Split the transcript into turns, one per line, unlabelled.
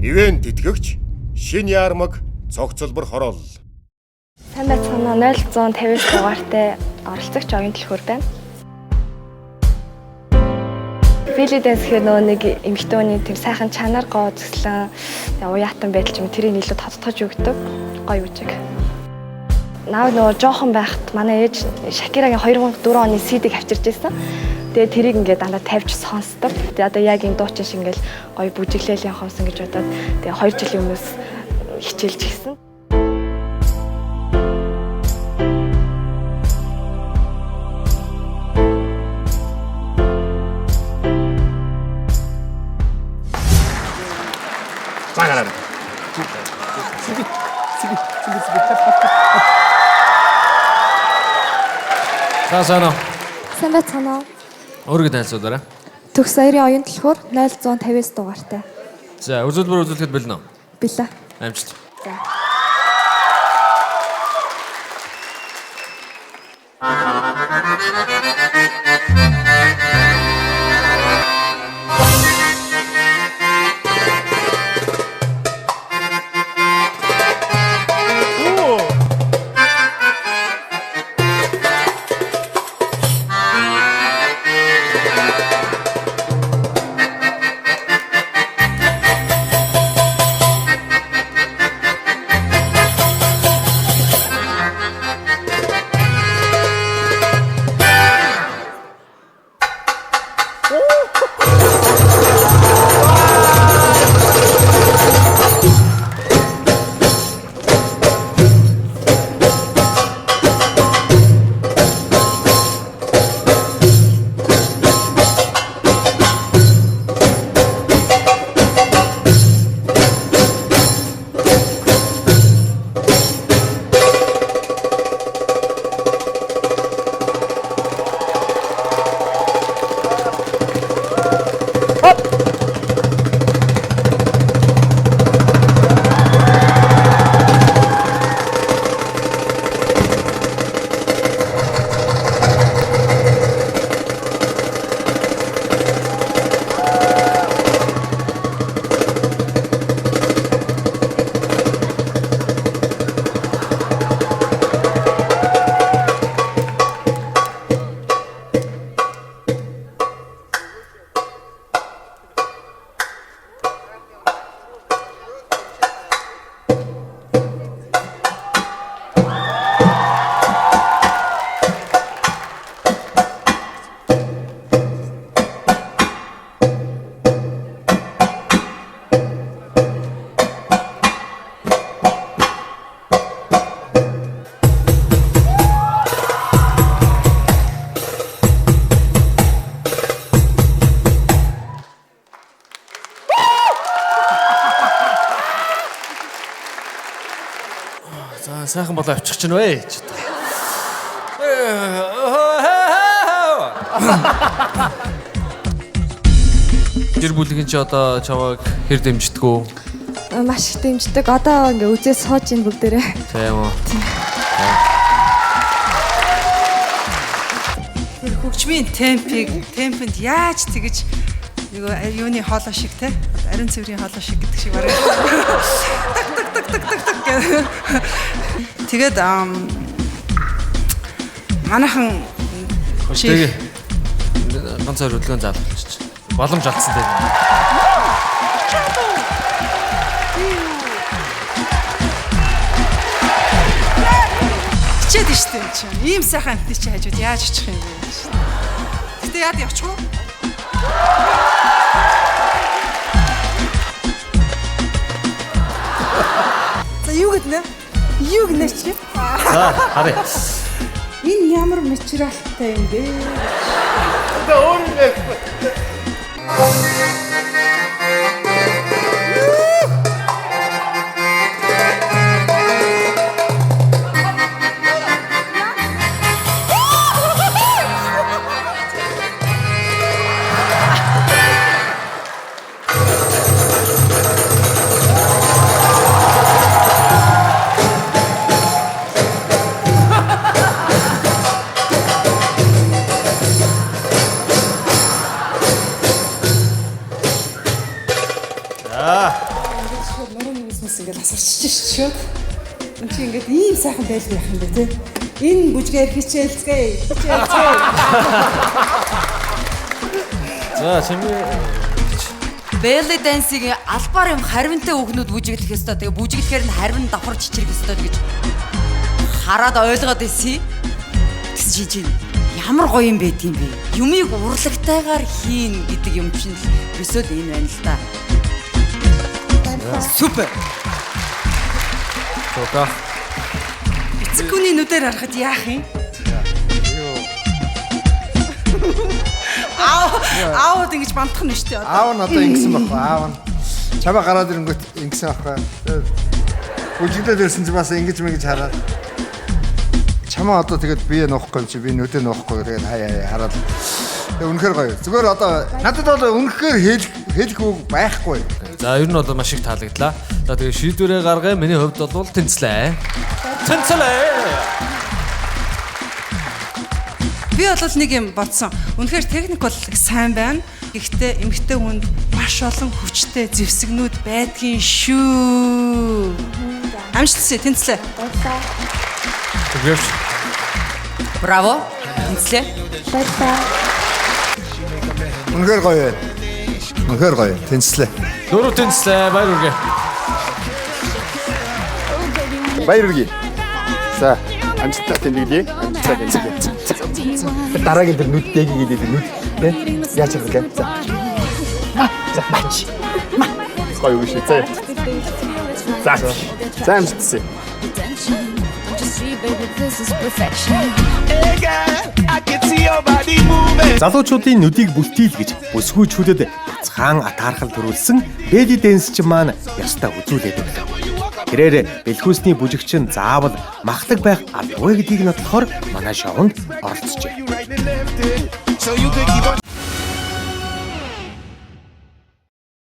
Ивент тэтгэгч Шинэ Ярмаг цогцлбор хороол.
Сайн байцгаана 0150 дугаартай оролцогч оюун түлхүүр байна. Belly dance гэх нэг эмэгтэйний тэр сайхан чанар гоо зөкслөн уяатан байдал ч юм тэрийг илүү тодтогч өгдөг гоё үжиг. Наа нөгөө жоохон байхад манай ээж Шакирагийн 2004 оны CD-г авчирч байсан. Тэгээ тэрийг ингээд дандаа тавьж сонсдог. Тэгээ одоо яг энэ дуучин шиг ингээд гоё бүжиглээл явахсан гэж бодоод тэгээ 2 жилийн өмнөөс хичээлж гисэн.
Цагаараа.
Сайн
байцгаана.
Өөрийгөө танилцуулаарай.
Төгс саярын оюун түлхүүр 0150 дугаартай.
За, үзүүлбэр үзүүлэхэд бэлэн үү?
Билээ.
Амжилт.
За.
За, сайхан болоо авчих чинь вэ? Гэр бүлгийн чи одоо чаваг хэр дэмждэг үү?
Маш их дэмждэг. Одоо ингээ үзээ сууж ийн бүгдээрээ.
Тийм үү.
Тэр хөгжмийн темпэнд яаж тэгэж нөгөө юуны хоолой шиг те ариун цэврийн хоолой шиг гэдэг шиг бараг так гэх. Тэгээд манайхан
Тэгээ ганц хоёр хөдөлгөөн заалуулчих. Боломж алдсан дээ.
хичээд штэ энэ чинь. Ийм сайхан амтны чи хажууд яаж очих юм бэ? Гэтэ яад явчих уу? За юу гэднэ? Юу гэнэ чи?
За, харъя.
Энэ ямар материалтай юм бэ? Нуруу бизнес ингээл асарчиж шүү. Энд чи ингээд ийм сайхан байлгүй яах юм бэ те? Энэ бүжгээр хичээлцгээе.
За чимээ
Belly dance-ийг албаар юм харвинтай хүүхнүүд бүжиглэх ёстой. Тэгээ бүжиглэхээр нь харвин давхар чичрэх ёстой гэж хараад ойлгоод байсан. Тэгсэн чинь ямар гоё юм бэ тийм бэ? Юмыг урлагтайгаар хийн гэдэг юм чинь өсөөл энэ байна л да. Супер.
тоо.
Эцэгүүний нүдээр харахад яах юм? Аауд ингэж бандах нь шүү дээ.
Аав нь одоо ингэсэн байхгүй аав нь чамаа гараад ирэнгүүт ингэсэн байхгүй. Бүжиглээд ирсэн чи бас ингэж мэгж хараад чамаа одоо тэгээд бие нуухгүй чи би нүдээ нуухгүй тэгээд хаяа хараад үнэхээр гоё. Зүгээр одоо надад бол үнэхээр хэлэх үг байхгүй.
За ер нь бол маш их таалагдлаа. За тэгээ шийдвэрээ гаргая. Миний хувьд бол тэнцлээ.
Би бол нэг юм бодсон. Үнэхээр техник бол сайн байна. Гэхдээ эмэгтэй хүнд маш олон хүчтэй зэвсэгнүүд байдгийн шүү. Амжилтсаа тэнцлээ.
Тэгвэл
Браво. Тэнцлээ.
Үнэхээр гоё. Үнэхээр гоё. Тэнцлээ.
дөрөв тэнцлээ. Баяр үргээ.
Баяр үргээ. За, амжилттай тэмдэглэе. Амжилттай тэмдэглэе. Дараагийн тэр нүд дэгийг нүд тий? Яаж хэлэх вэ? За. За, мач. Гоё үү шээ. За. За, амжилттай.
Залуучуудын нүдийг бүлтийлгэж бүсгүйчүүдэд цаан атаархал төрүүлсэн belly dance ч маань ястаа үзүүлээд өглөө. Тэрээр бэлхүүсний бүжигчин заавал махлаг байх албагүй гэдгийг нотлохоор манай шоунд оролцжээ.